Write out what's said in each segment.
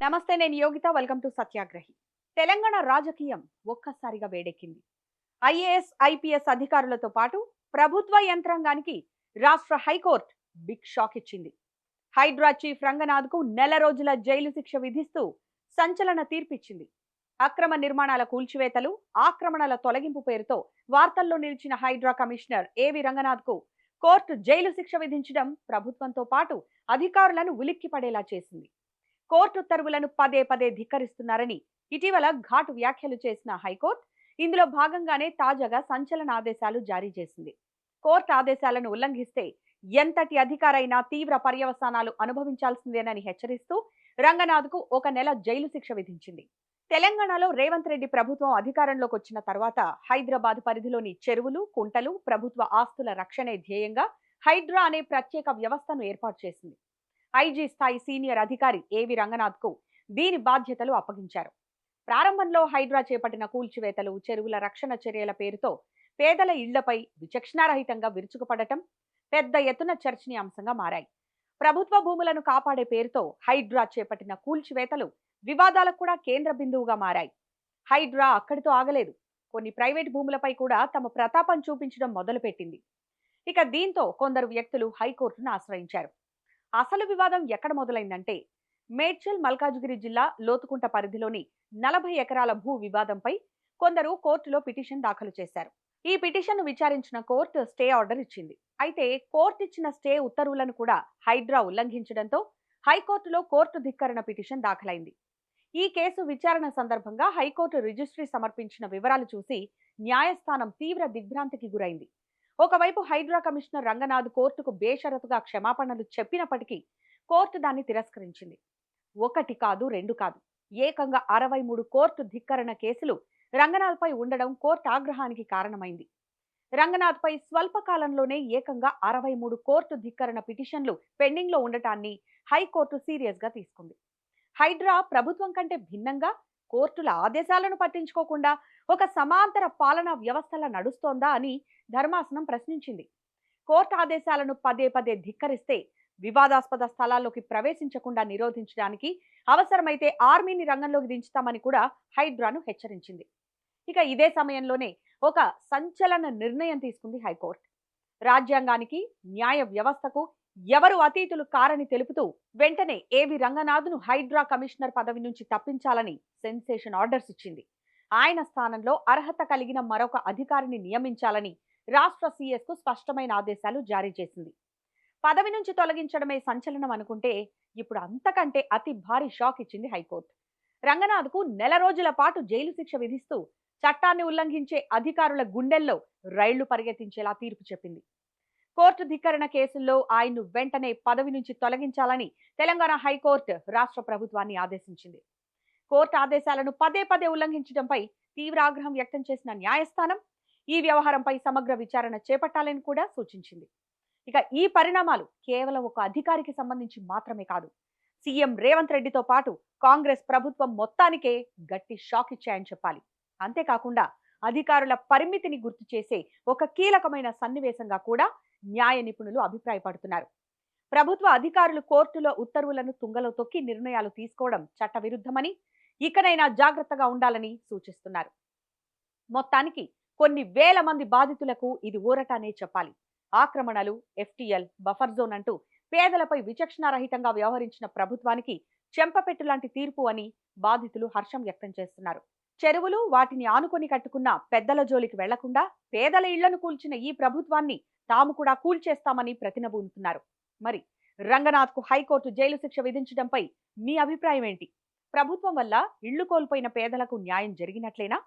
నమస్తే, నేను Yogita. Welcome to సత్యాగ్రహి. Telangana రాజకీయం ఒక్కసారిగా వేడెక్కింది. ఐఏఎస్, ఐపీఎస్ అధికారులతో పాటు ప్రభుత్వ యంత్రాంగానికి రాష్ట్ర హైకోర్టు బిగ్ షాక్ ఇచ్చింది. హైడ్రా చీఫ్ రంగనాథ్కు నెల రోజుల జైలు శిక్ష విధిస్తూ సంచలన తీర్పిచ్చింది. అక్రమ నిర్మాణాల కూల్చివేతలు, ఆక్రమణల తొలగింపు పేరుతో వార్తల్లో నిలిచిన హైడ్రా కమిషనర్ ఏవి రంగనాథ్కు కోర్టు జైలు శిక్ష విధించడం ప్రభుత్వంతో పాటు అధికారులను ఉలిక్కిపడేలా చేసింది. కోర్టు ఉత్తర్వులను పదే పదే ధిక్కరిస్తున్నారని ఇటీవల ఘాటు వ్యాఖ్యలు చేసిన హైకోర్టు ఇందులో భాగంగానే తాజాగా సంచలన ఆదేశాలు జారీ చేసింది. కోర్టు ఆదేశాలను ఉల్లంఘిస్తే ఎంతటి అధికారైనా తీవ్ర పర్యవసానాలు అనుభవించాల్సిందేనని హెచ్చరిస్తూ రంగనాథ్కు 1 నెల జైలు శిక్ష విధించింది. తెలంగాణలో రేవంత్ రెడ్డి ప్రభుత్వం అధికారంలోకి వచ్చిన తర్వాత హైదరాబాద్ పరిధిలోని చెరువులు, కుంటలు, ప్రభుత్వ ఆస్తుల రక్షణే ధ్యేయంగా హైడ్రా అనే ప్రత్యేక వ్యవస్థను ఏర్పాటు చేసింది. ఐజీ స్థాయి సీనియర్ అధికారి ఏవి రంగనాథ్కు దీని బాధ్యతలు అప్పగించారు. ప్రారంభంలో హైడ్రా చేపట్టిన కూల్చివేతలు, చెరువుల రక్షణ చర్యల పేరుతో పేదల ఇళ్లపై విచక్షణారహితంగా విరుచుకుపడటం పెద్ద ఎత్తున చర్చనీయాంశంగా మారాయి. ప్రభుత్వ భూములను కాపాడే పేరుతో హైడ్రా చేపట్టిన కూల్చివేతలు వివాదాలకు కూడా కేంద్ర బిందువుగా మారాయి. హైడ్రా అక్కడితో ఆగలేదు. కొన్ని ప్రైవేట్ భూములపై కూడా తమ ప్రతాపం చూపించడం మొదలుపెట్టింది. ఇక దీంతో కొందరు వ్యక్తులు హైకోర్టును ఆశ్రయించారు. అసలు వివాదం ఎక్కడ మొదలైందంటే మేడ్చల్, మల్కాజ్గిరి జిల్లా లోతుకుంట పరిధిలోని 40 ఎకరాల భూ వివాదంపై కొందరు కోర్టులో పిటిషన్ దాఖలు చేశారు. ఈ పిటిషన్ను విచారించిన కోర్టు స్టే ఆర్డర్ ఇచ్చింది. అయితే కోర్టు ఇచ్చిన స్టే ఉత్తర్వులను కూడా హైడ్రా ఉల్లంఘించడంతో హైకోర్టులో కోర్టు ధిక్కరణ పిటిషన్ దాఖలైంది. ఈ కేసు విచారణ సందర్భంగా హైకోర్టు రిజిస్ట్రీ సమర్పించిన వివరాలు చూసి న్యాయస్థానం తీవ్ర దిగ్భ్రాంతికి గురైంది. ఒకవైపు హైడ్రా కమిషనర్ రంగనాథ్ కోర్టుకు బేషరతుగా క్షమాపణలు చెప్పినప్పటికీ కోర్టు దాన్ని తిరస్కరించింది. 1 కాదు, 2 కాదు, ఏకంగా 63 కోర్టు ధిక్కరణ కేసులు రంగనాథ్పై ఉండడం కోర్టు ఆగ్రహానికి కారణమైంది. రంగనాథ్పై స్వల్ప కాలంలోనే ఏకంగా 63 కోర్టు ధిక్కరణ పిటిషన్లు పెండింగ్లో ఉండటాన్ని హైకోర్టు సీరియస్ గా తీసుకుంది. హైడ్రా ప్రభుత్వం కంటే భిన్నంగా కోర్టుల ఆదేశాలను పట్టించుకోకుండా ఒక సమాంతర పాలనా వ్యవస్థలా నడుస్తోందా అని ధర్మాసనం ప్రశ్నించింది. కోర్టు ఆదేశాలను పదే పదే ధిక్కరిస్తే వివాదాస్పద స్థలాల్లోకి ప్రవేశించకుండా నిరోధించడానికి అవసరమైతే ఆర్మీని రంగంలోకి దించుతామని కూడా హైడ్రాను హెచ్చరించింది. ఇక ఇదే సమయంలోనే ఒక సంచలన నిర్ణయం తీసుకుంది హైకోర్టు. రాజ్యాంగానికి, న్యాయ వ్యవస్థకు ఎవరు అతీతులు కారని తెలుపుతూ వెంటనే ఏవి రంగనాథ్ను హైడ్రా కమిషనర్ పదవి నుంచి తప్పించాలని సెన్సేషన్ ఆర్డర్స్ ఇచ్చింది. ఆయన స్థానంలో అర్హత కలిగిన మరొక అధికారిని నియమించాలని రాష్ట్ర సీఎస్ కు స్పష్టమైన ఆదేశాలు జారీ చేసింది. పదవి నుంచి తొలగించడమే సంచలనం అనుకుంటే ఇప్పుడు అంతకంటే అతి భారీ షాక్ ఇచ్చింది హైకోర్టు. రంగనాథ్కు నెల రోజుల పాటు జైలు శిక్ష విధిస్తూ చట్టాన్ని ఉల్లంఘించే అధికారుల గుండెల్లో రైళ్లు పరిగెత్తించేలా తీర్పు చెప్పింది. కోర్టు ధిక్కరణ కేసుల్లో ఆయన్ను వెంటనే పదవి నుంచి తొలగించాలని తెలంగాణ హైకోర్టు రాష్ట్ర ప్రభుత్వాన్ని ఆదేశించింది. కోర్టు ఆదేశాలను పదే పదే ఉల్లంఘించడంపై తీవ్ర ఆగ్రహం వ్యక్తం చేసిన న్యాయస్థానం ఈ వ్యవహారంపై సమగ్ర విచారణ చేపట్టాలని కూడా సూచించింది. ఇక ఈ పరిణామాలు కేవలం ఒక అధికారికి సంబంధించి మాత్రమే కాదు, సీఎం రేవంత్ రెడ్డితో పాటు కాంగ్రెస్ ప్రభుత్వం మొత్తానికే గట్టి షాక్ ఇచ్చాయని చెప్పాలి. అంతేకాకుండా అధికారుల పరిమితిని గుర్తు చేసే ఒక కీలకమైన సన్నివేశంగా కూడా న్యాయ నిపుణులు అభిప్రాయపడుతున్నారు. ప్రభుత్వ అధికారులు కోర్టులో ఉత్తర్వులను తుంగలో తొక్కి నిర్ణయాలు తీసుకోవడం చట్టవిరుద్ధమని, ఇకనైనా జాగ్రత్తగా ఉండాలని సూచిస్తున్నారు. మొత్తానికి కొన్ని వేల మంది బాధితులకు ఇది ఊరటనే చెప్పాలి. ఆక్రమణలు, ఎఫ్టీఎల్, బఫర్ జోన్ అంటూ పేదలపై విచక్షణారహితంగా వ్యవహరించిన ప్రభుత్వానికి చెంపపెట్టు లాంటి తీర్పు అని బాధితులు హర్షం వ్యక్తం చేస్తున్నారు. చెరువులు, వాటిని ఆనుకొని కట్టుకున్న పెద్దల జోలికి వెళ్లకుండా పేదల ఇళ్లను కూల్చిన ఈ ప్రభుత్వాన్ని తాము కూడా కూల్చేస్తామని ప్రతినబూనుతున్నారు. మరి రంగనాథ్కు హైకోర్టు జైలు శిక్ష విధించడంపై మీ అభిప్రాయం ఏంటి? ప్రభుత్వం వల్ల ఇళ్లు కోల్పోయిన పేదలకు న్యాయం జరిగినట్లేనా?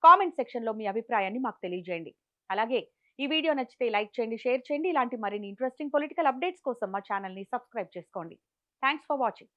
కామెంట్ సెక్షన్ లో మీ అభిప్రాయాన్ని మాకు తెలియజేయండి. అలాగే ఈ వీడియో నచ్చితే లైక్ చేయండి, షేర్ చేయండి. ఇలాంటి మరిన్ని ఇంట్రెస్టింగ్ పొలిటికల్ అప్డేట్స్ కోసం మా ఛానల్ ని సబ్స్క్రైబ్ చేసుకోండి. Thanks for watching.